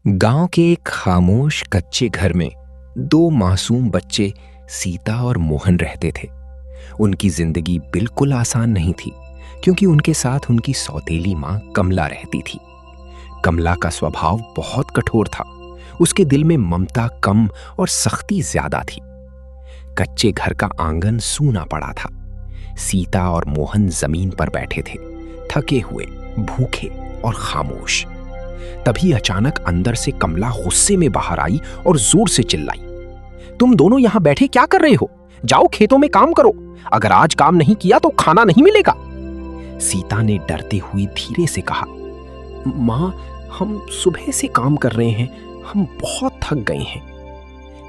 गांव के एक खामोश कच्चे घर में दो मासूम बच्चे सीता और मोहन रहते थे। उनकी जिंदगी बिल्कुल आसान नहीं थी, क्योंकि उनके साथ उनकी सौतेली मां कमला रहती थी। कमला का स्वभाव बहुत कठोर था। उसके दिल में ममता कम और सख्ती ज्यादा थी। कच्चे घर का आंगन सूना पड़ा था। सीता और मोहन जमीन पर बैठे थे, थके हुए, भूखे और खामोश। तभी अचानक अंदर से कमला गुस्से में बाहर आई और जोर से चिल्लाई, तुम दोनों यहां बैठे क्या कर रहे हो? जाओ खेतों में काम करो। अगर आज काम नहीं किया तो खाना नहीं मिलेगा। सीता ने डरते हुए धीरे से कहा, मां, हम सुबह से काम कर रहे हैं, हम बहुत थक गए हैं।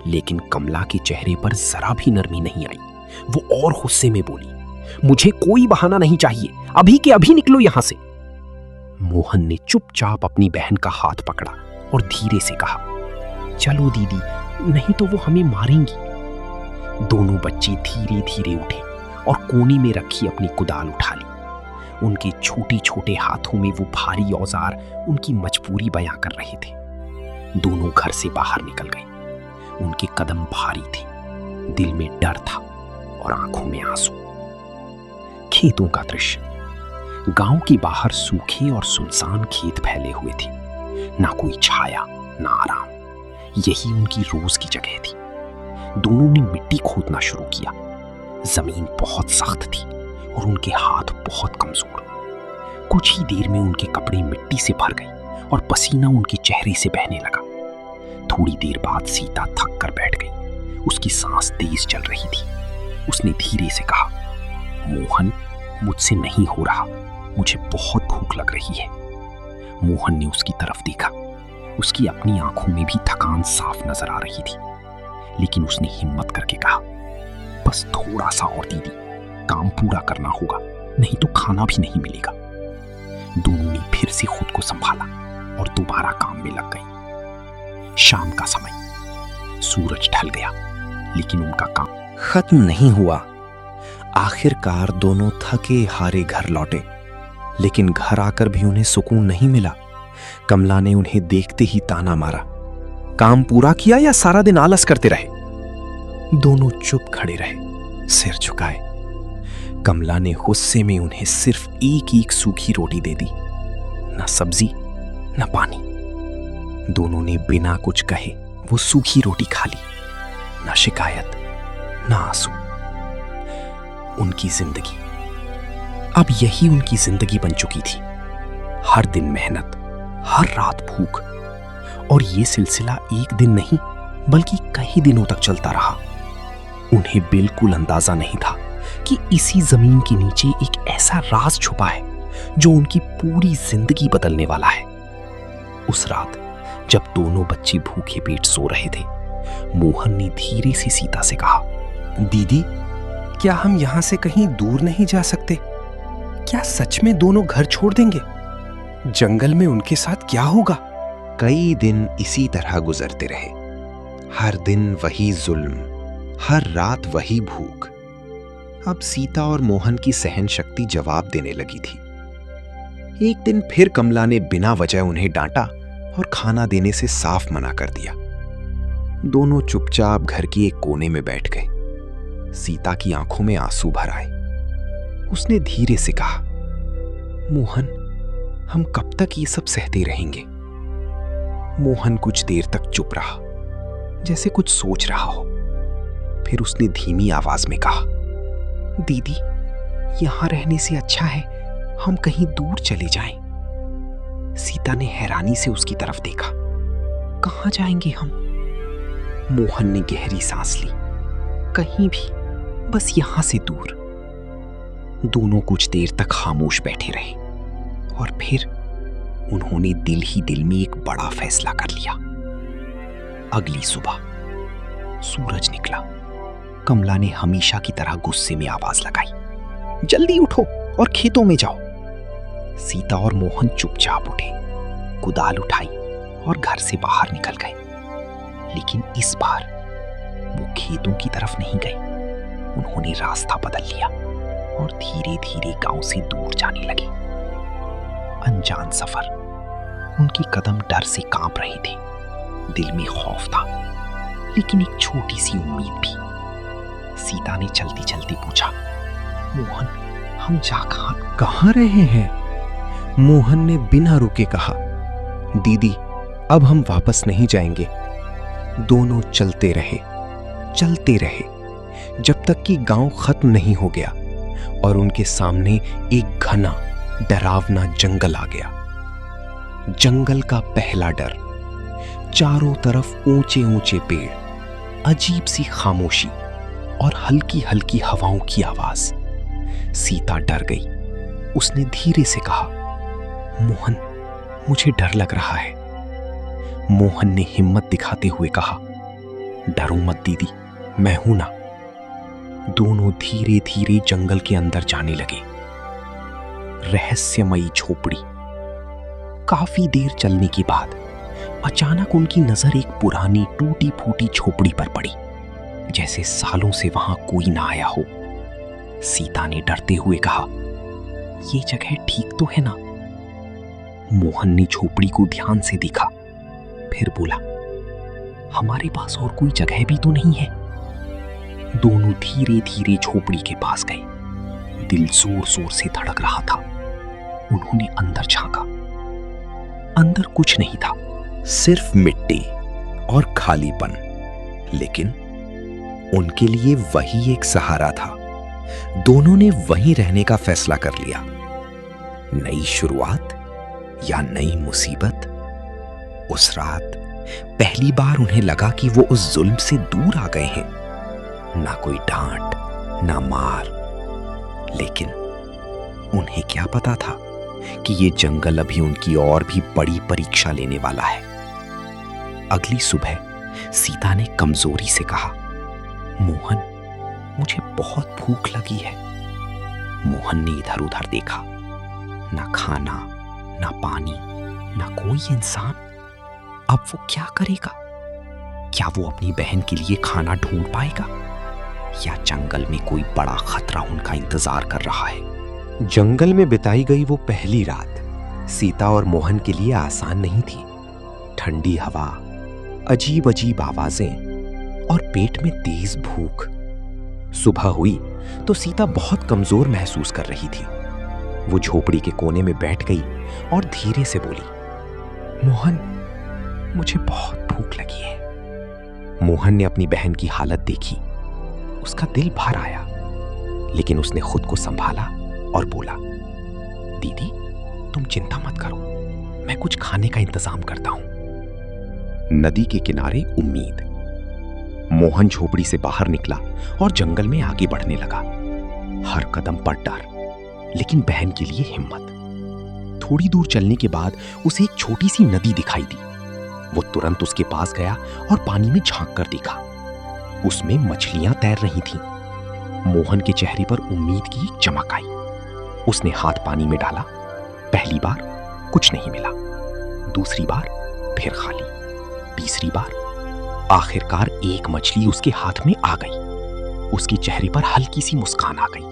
लेकिन कमला के चेहरे पर जरा भी नरमी नहीं आई। वो और गुस्से में बोली, मुझे कोई बहाना नहीं चाहिए, अभी के अभी निकलो यहां से। मोहन ने चुपचाप अपनी बहन का हाथ पकड़ा और धीरे से कहा, चलो दीदी, नहीं तो वो हमें मारेंगी। दोनों बच्चे धीरे धीरे उठे और कोने में रखी अपनी कुदाल उठा ली। उनके छोटे छोटे हाथों में वो भारी औजार उनकी मजबूरी बयां कर रहे थे। दोनों घर से बाहर निकल गए। उनके कदम भारी थे, दिल में डर था और आंखों में आंसू। खेतों का दृश्य। गांव के बाहर सूखे और सुनसान खेत फैले हुए थे। ना कोई छाया, ना आराम। यही उनकी रोज की जगह थी। दोनों ने मिट्टी खोदना शुरू किया। जमीन बहुत सख्त थी और उनके हाथ बहुत कमजोर। कुछ ही देर में उनके कपड़े मिट्टी से भर गए और पसीना उनके चेहरे से बहने लगा। थोड़ी देर बाद सीता थक कर बैठ गई। उसकी सांस तेज चल रही थी। उसने धीरे से कहा, मोहन, मुझसे नहीं हो रहा, मुझे बहुत भूख लग रही है। मोहन ने उसकी तरफ देखा। उसकी अपनी आंखों में भी थकान साफ नजर आ रही थी, लेकिन उसने हिम्मत करके कहा, बस थोड़ा सा और दीदी, काम पूरा करना होगा, नहीं तो खाना भी नहीं मिलेगा। दोनों ने फिर से खुद को संभाला और दोबारा काम में लग गई। शाम का समय, सूरज ढल गया, लेकिन उनका काम खत्म नहीं हुआ। आखिरकार दोनों थके हारे घर लौटे, लेकिन घर आकर भी उन्हें सुकून नहीं मिला। कमला ने उन्हें देखते ही ताना मारा, काम पूरा किया या सारा दिन आलस करते रहे? दोनों चुप खड़े रहे, सिर झुकाए। कमला ने गुस्से में उन्हें सिर्फ एक एक सूखी रोटी दे दी, ना सब्जी ना पानी। दोनों ने बिना कुछ कहे वो सूखी रोटी खा ली। ना शिकायत ना आंसू। उनकी जिंदगी अब यही उनकी जिंदगी बन चुकी थी। हर दिन मेहनत, हर रात भूख, और ये सिलसिला एक दिन नहीं बल्कि कई दिनों तक चलता रहा। उन्हें बिल्कुल अंदाजा नहीं था कि इसी जमीन के नीचे एक ऐसा राज छुपा है जो उनकी पूरी जिंदगी बदलने वाला है। उस रात जब दोनों बच्चे भूखे पेट सो रहे थे, मोहन ने धीरे से सीता से कहा, दीदी, क्या हम यहां से कहीं दूर नहीं जा सकते? क्या सच में दोनों घर छोड़ देंगे? जंगल में उनके साथ क्या होगा? कई दिन इसी तरह गुजरते रहे। हर दिन वही जुल्म, हर रात वही भूख। अब सीता और मोहन की सहन शक्ति जवाब देने लगी थी। एक दिन फिर कमला ने बिना वजह उन्हें डांटा और खाना देने से साफ मना कर दिया। दोनों चुपचाप घर की एक कोने में बैठ गए। सीता की आंखों में आंसू भर आए। उसने धीरे से कहा, मोहन, हम कब तक ये सब सहते रहेंगे? मोहन कुछ देर तक चुप रहा, जैसे कुछ सोच रहा हो। फिर उसने धीमी आवाज में कहा, दीदी, यहां रहने से अच्छा है हम कहीं दूर चले जाएं। सीता ने हैरानी से उसकी तरफ देखा। कहां जाएंगे हम? मोहन ने गहरी सांस ली। कहीं भी, बस यहां से दूर। दोनों कुछ देर तक खामोश बैठे रहे और फिर उन्होंने दिल ही दिल में एक बड़ा फैसला कर लिया। अगली सुबह सूरज निकला। कमला ने हमेशा की तरह गुस्से में आवाज लगाई, जल्दी उठो और खेतों में जाओ। सीता और मोहन चुपचाप उठे, कुदाल उठाई और घर से बाहर निकल गए। लेकिन इस बार वो खेतों की तरफ नहीं गए। उन्होंने रास्ता बदल लिया और धीरे धीरे गांव से दूर जाने लगे। अनजान सफर, उनके कदम डर से कांप रहे थे। दिल में खौफ था, लेकिन एक छोटी सी उम्मीद भी। सीता ने चलती चलती पूछा, मोहन, हम जा कहाँ रहे हैं? मोहन ने बिना रुके कहा, दीदी, अब हम वापस नहीं जाएंगे। दोनों चलते रहे, जब तक कि गांव खत्म नहीं हो गया और उनके सामने एक घना डरावना जंगल आ गया। जंगल का पहला डर, चारों तरफ ऊंचे ऊंचे पेड़, अजीब सी खामोशी और हल्की हल्की हवाओं की आवाज। सीता डर गई। उसने धीरे से कहा, मोहन, मुझे डर लग रहा है। मोहन ने हिम्मत दिखाते हुए कहा, डरो मत दीदी, मैं हूं ना। दोनों धीरे धीरे जंगल के अंदर जाने लगे। रहस्यमयी झोपड़ी। काफी देर चलने के बाद अचानक उनकी नजर एक पुरानी टूटी फूटी झोपड़ी पर पड़ी, जैसे सालों से वहां कोई ना आया हो। सीता ने डरते हुए कहा, ये जगह ठीक तो है ना? मोहन ने झोपड़ी को ध्यान से देखा, फिर बोला, हमारे पास और कोई जगह भी तो नहीं है। दोनों धीरे धीरे झोपड़ी के पास गए। दिल जोर जोर से धड़क रहा था। उन्होंने अंदर झांका। अंदर कुछ नहीं था, सिर्फ मिट्टी और खालीपन। लेकिन उनके लिए वही एक सहारा था। दोनों ने वहीं रहने का फैसला कर लिया। नई शुरुआत या नई मुसीबत? उस रात पहली बार उन्हें लगा कि वो उस जुल्म से दूर आ गए हैं। ना कोई डांट, ना मार। लेकिन उन्हें क्या पता था कि ये जंगल अभी उनकी और भी बड़ी परीक्षा लेने वाला है। अगली सुबह सीता ने कमजोरी से कहा, मोहन, मुझे बहुत भूख लगी है। मोहन ने इधर उधर देखा। ना खाना, ना पानी, ना कोई इंसान। अब वो क्या करेगा? क्या वो अपनी बहन के लिए खाना ढूंढ पाएगा, या जंगल में कोई बड़ा खतरा उनका इंतजार कर रहा है? जंगल में बिताई गई वो पहली रात सीता और मोहन के लिए आसान नहीं थी। ठंडी हवा, अजीब अजीब आवाजें और पेट में तेज भूख। सुबह हुई तो सीता बहुत कमजोर महसूस कर रही थी। वो झोपड़ी के कोने में बैठ गई और धीरे से बोली, मोहन, मुझे बहुत भूख लगी है। मोहन ने अपनी बहन की हालत देखी। उसका दिल भर आया, लेकिन उसने खुद को संभाला और बोला, दीदी, तुम चिंता मत करो, मैं कुछ खाने का इंतजाम करता हूं। नदी के किनारे उम्मीद। मोहन झोपड़ी से बाहर निकला और जंगल में आगे बढ़ने लगा। हर कदम पर डर, लेकिन बहन के लिए हिम्मत। थोड़ी दूर चलने के बाद उसे एक छोटी सी नदी दिखाई दी। वो तुरंत उसके पास गया और पानी में झांक कर देखा। उसमें मछलियां तैर रही थीं। मोहन के चेहरे पर उम्मीद की एक चमक आई। उसने हाथ पानी में डाला। पहली बार कुछ नहीं मिला, दूसरी बार फिर खाली, तीसरी बार। आखिरकार एक मछली उसके हाथ में आ गई। उसके चेहरे पर हल्की सी मुस्कान आ गई।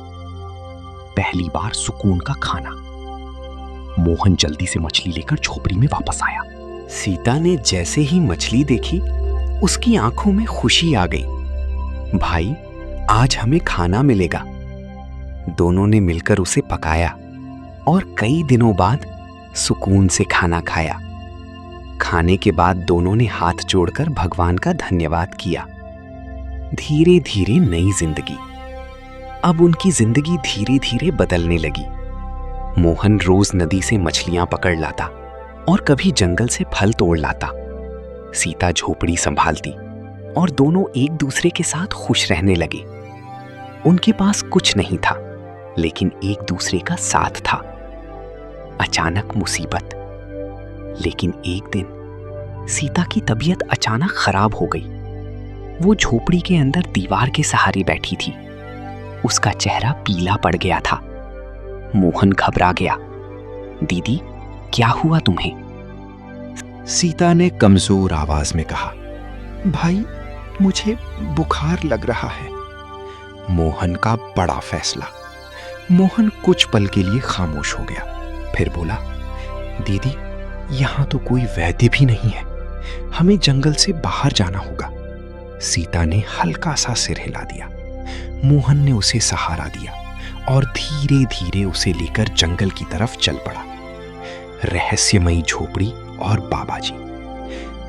पहली बार सुकून का खाना। मोहन जल्दी से मछली लेकर झोपड़ी में वापस आया। सीता ने जैसे ही मछली देखी, उसकी आंखों में खुशी आ गई। भाई, आज हमें खाना मिलेगा। दोनों ने मिलकर उसे पकाया और कई दिनों बाद सुकून से खाना खाया। खाने के बाद दोनों ने हाथ जोड़कर भगवान का धन्यवाद किया। धीरे धीरे नई जिंदगी। अब उनकी जिंदगी धीरे धीरे बदलने लगी। मोहन रोज नदी से मछलियां पकड़ लाता और कभी जंगल से फल तोड़ लाता। सीता झोपड़ी संभालती और दोनों एक दूसरे के साथ खुश रहने लगे। उनके पास कुछ नहीं था, लेकिन एक दूसरे का साथ था। अचानक मुसीबत। लेकिन एक दिन सीता की तबीयत अचानक खराब हो गई। वो झोपड़ी के अंदर दीवार के सहारे बैठी थी। उसका चेहरा पीला पड़ गया था। मोहन घबरा गया। दीदी, क्या हुआ तुम्हें? सीता ने कमजोर आवाज में कहा, भाई, मुझे बुखार लग रहा है। मोहन का बड़ा फैसला। मोहन कुछ पल के लिए खामोश हो गया, फिर बोला, दीदी, यहाँ तो कोई वैद्य भी नहीं है, हमें जंगल से बाहर जाना होगा। सीता ने हल्का सा सिर हिला दिया। मोहन ने उसे सहारा दिया और धीरे धीरे उसे लेकर जंगल की तरफ चल पड़ा। रहस्यमयी झोपड़ी और बाबा जी।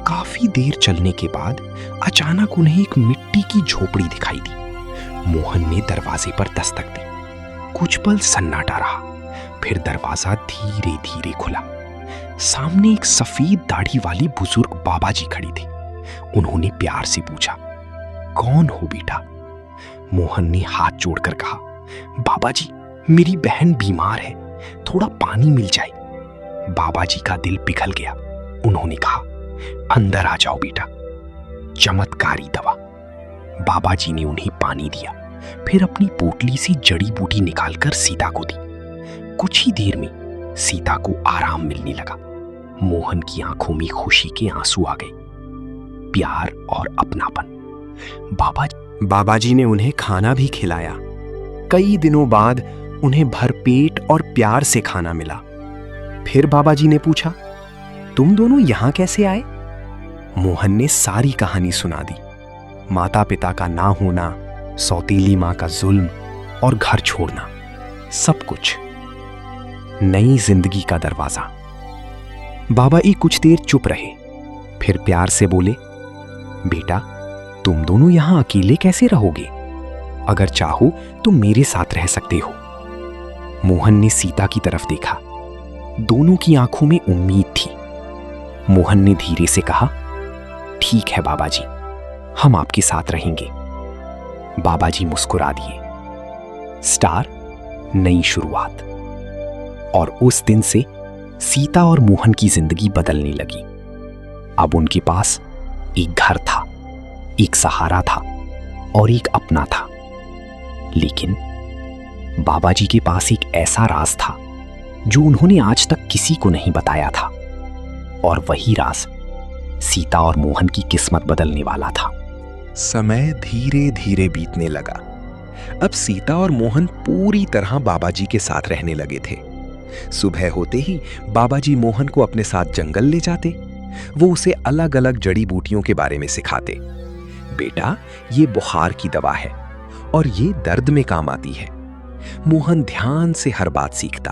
काफी देर चलने के बाद अचानक उन्हें एक मिट्टी की झोपड़ी दिखाई दी। मोहन ने दरवाजे पर दस्तक दी। कुछ पल सन्नाटा रहा, फिर दरवाजा धीरे धीरे खुला। सामने एक सफेद दाढ़ी वाली बुजुर्ग बाबा जी खड़ी थी। उन्होंने प्यार से पूछा, कौन हो बेटा? मोहन ने हाथ जोड़कर कहा, बाबा जी, मेरी बहन बीमार है, थोड़ा पानी मिल जाए। बाबा जी का दिल पिघल गया। उन्होंने कहा, अंदर आ जाओ बेटा। चमत्कारी दवा। बाबा जी ने उन्हें पानी दिया, फिर अपनी पोटली से जड़ी बूटी निकालकर सीता को दी। कुछ ही देर में सीता को आराम मिलने लगा। मोहन की आंखों में खुशी के आंसू आ गए, प्यार और अपनापन। बाबा जी ने उन्हें खाना भी खिलाया। कई दिनों बाद उन्हें भरपेट और प्यार से खाना मिला। फिर बाबा जी ने पूछा, तुम दोनों यहां कैसे आए? मोहन ने सारी कहानी सुना दी। माता पिता का ना होना, सौतेली मां का जुल्म और घर छोड़ना, सब कुछ। नई जिंदगी का दरवाजा। बाबा जी कुछ देर चुप रहे, फिर प्यार से बोले, बेटा, तुम दोनों यहां अकेले कैसे रहोगे? अगर चाहो तो मेरे साथ रह सकते हो। मोहन ने सीता की तरफ देखा। दोनों की आंखों में उम्मीद थी। मोहन ने धीरे से कहा, ठीक है बाबा जी, हम आपके साथ रहेंगे। बाबा जी मुस्कुरा दिए। स्टार, नई शुरुआत। और उस दिन से सीता और मोहन की जिंदगी बदलने लगी। अब उनके पास एक घर था, एक सहारा था और एक अपना था। लेकिन बाबा जी के पास एक ऐसा राज था जो उन्होंने आज तक किसी को नहीं बताया था, और वही राज सीता और मोहन की किस्मत बदलने वाला था। समय धीरे धीरे बीतने लगा। अब सीता और मोहन पूरी तरह बाबा जी के साथ रहने लगे थे। सुबह होते ही बाबा जी मोहन को अपने साथ जंगल ले जाते। वो उसे अलग अलग जड़ी बूटियों के बारे में सिखाते। बेटा, ये बुखार की दवा है और ये दर्द में काम आती है। मोहन ध्यान से हर बात सीखता।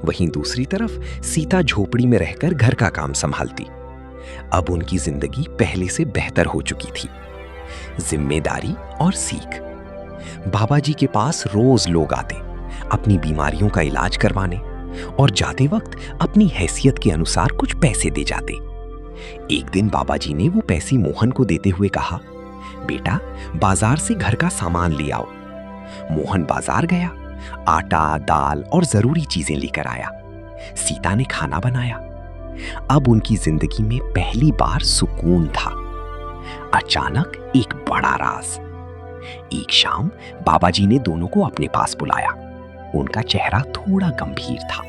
वहीं दूसरी तरफ सीता झोपड़ी में रहकर घर का काम संभालती। अब उनकी जिंदगी पहले से बेहतर हो चुकी थी। जिम्मेदारी और सीख। बाबा जी के पास रोज लोग आते, अपनी बीमारियों का इलाज करवाने, और जाते वक्त अपनी हैसियत के अनुसार कुछ पैसे दे जाते। एक दिन बाबा जी ने वो पैसे मोहन को देते हुए कहा, बेटा, बाजार से घर का सामान ले आओ। मोहन बाजार गया, आटा, दाल और जरूरी चीजें लेकर आया। सीता ने खाना बनाया। अब उनकी जिंदगी में पहली बार सुकून था। अचानक एक बड़ा राज। एक शाम बाबा जी ने दोनों को अपने पास बुलाया। उनका चेहरा थोड़ा गंभीर था।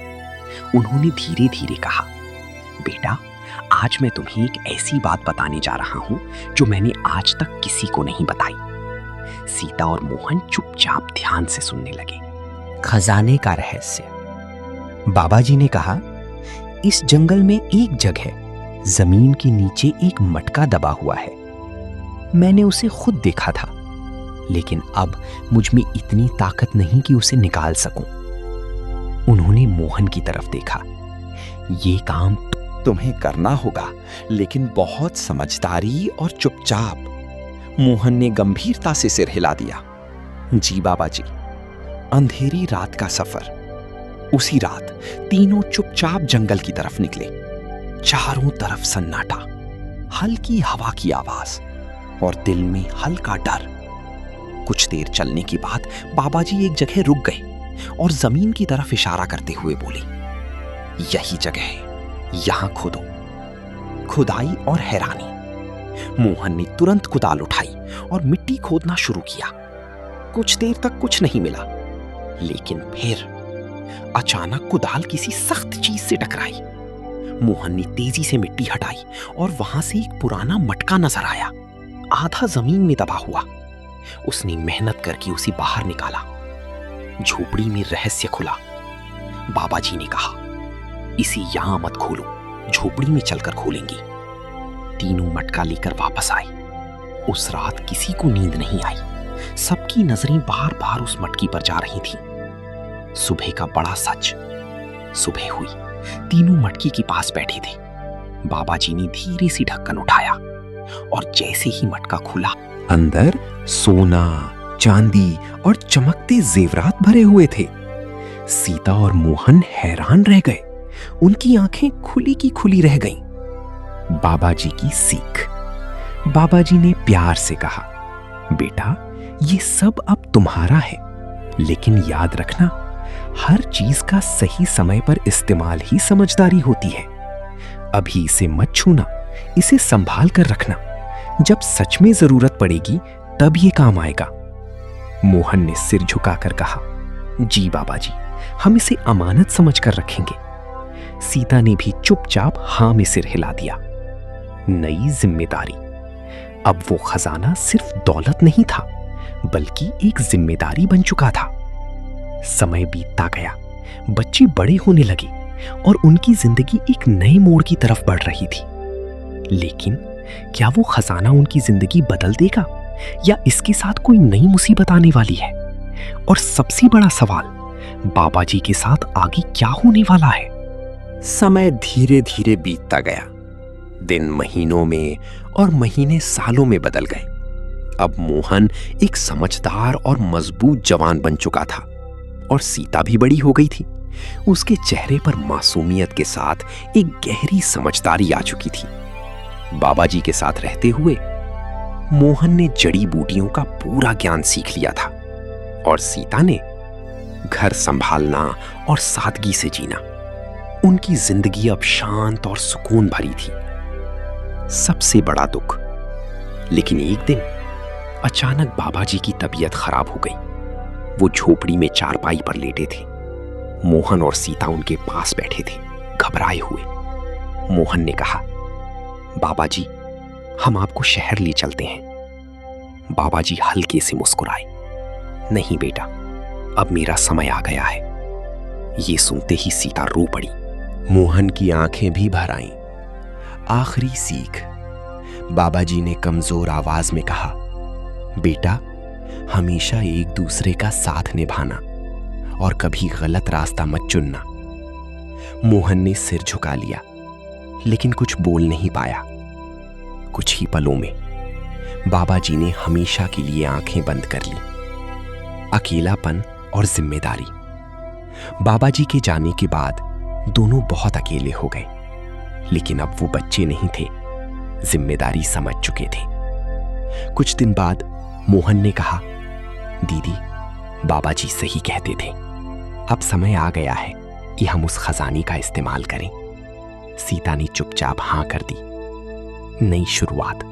उन्होंने धीरे धीरे कहा, बेटा, आज मैं तुम्हें एक ऐसी बात बताने जा रहा हूं जो मैंने आज तक किसी को नहीं बताई। सीता और मोहन चुपचाप ध्यान से सुनने लगे। खजाने का रहस्य। बाबा जी ने कहा, इस जंगल में एक जगह जमीन के नीचे एक मटका दबा हुआ है। मैंने उसे खुद देखा था, लेकिन अब मुझ में इतनी ताकत नहीं कि उसे निकाल सकूं। उन्होंने मोहन की तरफ देखा। ये काम तुम्हें करना होगा, लेकिन बहुत समझदारी और चुपचाप। मोहन ने गंभीरता से सिर हिला दिया। जी बाबा जी। अंधेरी रात का सफर। उसी रात तीनों चुपचाप जंगल की तरफ निकले। चारों तरफ सन्नाटा, हल्की हवा की आवाज और दिल में हल्का डर। कुछ देर चलने के बाद बाबा जी एक जगह रुक गए और जमीन की तरफ इशारा करते हुए बोले, यही जगह है, यहां खोदो। खुदाई और हैरानी। मोहन ने तुरंत कुदाल उठाई और मिट्टी खोदना शुरू किया। कुछ देर तक कुछ नहीं मिला, लेकिन फिर अचानक कुदाल किसी सख्त चीज से टकराई। मोहन ने तेजी से मिट्टी हटाई और वहां से एक पुराना मटका नजर आया, आधा जमीन में दबा हुआ। उसने मेहनत करके उसे बाहर निकाला। झोपड़ी में रहस्य खुला। बाबा जी ने कहा, इसे यहां मत खोलो, झोपड़ी में चलकर खोलेंगी। तीनों मटका लेकर वापस आई। उस रात किसी को नींद नहीं आई। सबकी नजरें बार बार उस मटकी पर जा रही थी। सुबह का बड़ा सच। सुबह हुई, तीनों मटकी के पास बैठे थे। बाबा जी ने धीरे से ढक्कन उठाया और जैसे ही मटका खुला, अंदर सोना, चांदी और चमकते जेवरात भरे हुए थे। सीता और मोहन हैरान रह गए। उनकी आंखें खुली की खुली रह गईं। बाबा जी की सीख। बाबा जी ने प्यार से कहा, बेटा, ये सब अब तुम्हारा है, लेकिन याद रखना, हर चीज का सही समय पर इस्तेमाल ही समझदारी होती है। अभी इसे मत छूना, इसे संभाल कर रखना। जब सच में जरूरत पड़ेगी तब ये काम आएगा। मोहन ने सिर झुकाकर कहा, जी बाबा जी, हम इसे अमानत समझकर रखेंगे। सीता ने भी चुपचाप हां में सिर हिला दिया। नई जिम्मेदारी। अब वो खजाना सिर्फ दौलत नहीं था, बल्कि एक जिम्मेदारी बन चुका था। समय बीतता गया, बच्चे बड़े होने लगे और उनकी जिंदगी एक नए मोड़ की तरफ बढ़ रही थी। लेकिन क्या वो खजाना उनकी जिंदगी बदल देगा, या इसके साथ कोई नई मुसीबत आने वाली है? और सबसे बड़ा सवाल, बाबा जी के साथ आगे क्या होने वाला है? समय धीरे धीरे बीतता गया। दिन महीनों में और महीने सालों में बदल गए। अब मोहन एक समझदार और मजबूत जवान बन चुका था और सीता भी बड़ी हो गई थी। उसके चेहरे पर मासूमियत के साथ एक गहरी समझदारी आ चुकी थी। बाबा जी के साथ रहते हुए मोहन ने जड़ी बूटियों का पूरा ज्ञान सीख लिया था और सीता ने घर संभालना और सादगी से जीना। उनकी जिंदगी अब शांत और सुकून भरी थी। सबसे बड़ा दुख, लेकिन एक दिन अचानक बाबा जी की तबीयत खराब हो गई। वो झोपड़ी में चारपाई पर लेटे थे। मोहन और सीता उनके पास बैठे थे, घबराए हुए। मोहन ने कहा, बाबा जी, हम आपको शहर ले चलते हैं। बाबा जी हल्के से मुस्कुराए। नहीं बेटा, अब मेरा समय आ गया है। ये सुनते ही सीता रो पड़ी। मोहन की आंखें भी भर आईं। आखिरी सीख। बाबा जी ने कमजोर आवाज में कहा, बेटा, हमेशा एक दूसरे का साथ निभाना और कभी गलत रास्ता मत चुनना। मोहन ने सिर झुका लिया, लेकिन कुछ बोल नहीं पाया। कुछ ही पलों में बाबा जी ने हमेशा के लिए आंखें बंद कर ली। अकेलापन और जिम्मेदारी। बाबा जी के जाने के बाद दोनों बहुत अकेले हो गए, लेकिन अब वो बच्चे नहीं थे, जिम्मेदारी समझ चुके थे। कुछ दिन बाद मोहन ने कहा, दीदी, बाबा जी सही कहते थे। अब समय आ गया है कि हम उस खजाने का इस्तेमाल करें। सीता ने चुपचाप हां कर दी। नई शुरुआत।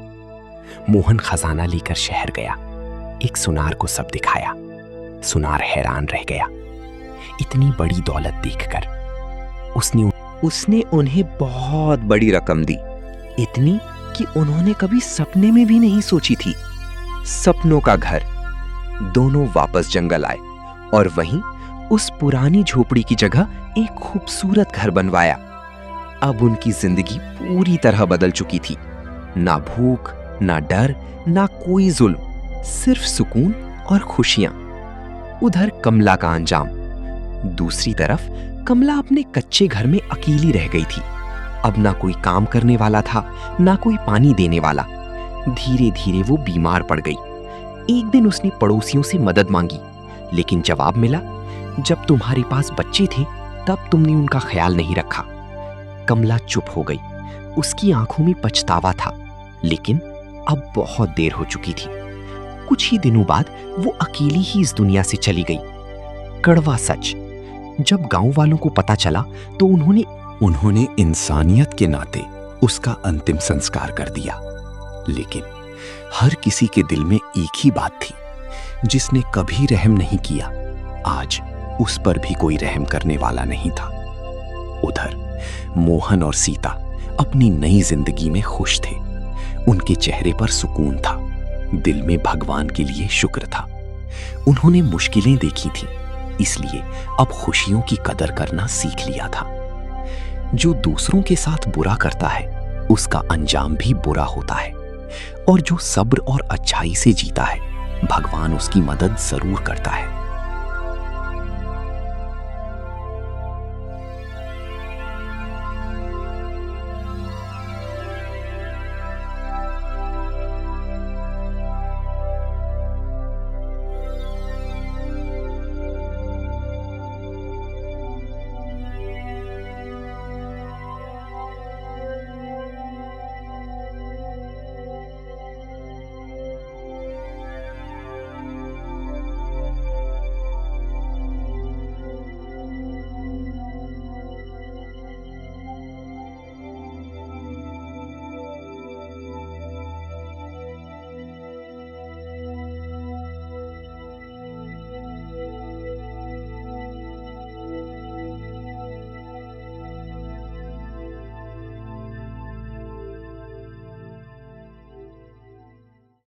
मोहन खजाना लेकर शहर गया। एक सुनार को सब दिखाया। सुनार हैरान रह गया। इतनी बड़ी दौलत देखकर उसने उन्हें बहुत बड़ी रकम दी, इतनी कि उन्होंने कभी सपने में भी नहीं सोची थी। सपनों का घर। दोनों वापस जंगल आए और वहीं उस पुरानी झोपड़ी की जगह एक खूबसूरत घर बनवाया। अब उनकी जिंदगी पूरी तरह बदल चुकी थी। ना भूख, ना डर, ना कोई जुल्म, सिर्फ सुकून और खुशियां। उधर कमला का अंजाम। दूसरी तरफ कमला अपने कच्चे घर में अकेली रह गई थी। अब ना कोई काम करने वाला था, ना कोई पानी देने वाला। धीरे धीरे वो बीमार पड़ गई। एक दिन उसने पड़ोसियों से मदद मांगी, लेकिन जवाब मिला, जब तुम्हारे पास बच्चे थे तब तुमने उनका ख्याल नहीं रखा। कमला चुप हो गई। उसकी आंखों में पछतावा था, लेकिन अब बहुत देर हो चुकी थी। कुछ ही दिनों बाद वो अकेली ही इस दुनिया से चली गई। कड़वा सच। जब गांव वालों को पता चला तो उन्होंने इंसानियत के नाते उसका अंतिम संस्कार कर दिया। लेकिन हर किसी के दिल में एक ही बात थी, जिसने कभी रहम नहीं किया, आज उस पर भी कोई रहम करने वाला नहीं था। उधर मोहन और सीता अपनी नई जिंदगी में खुश थे। उनके चेहरे पर सुकून था, दिल में भगवान के लिए शुक्र था। उन्होंने मुश्किलें देखी थी, इसलिए अब खुशियों की कदर करना सीख लिया था। जो दूसरों के साथ बुरा करता है उसका अंजाम भी बुरा होता है, और जो सब्र और अच्छाई से जीता है भगवान उसकी मदद जरूर करता है।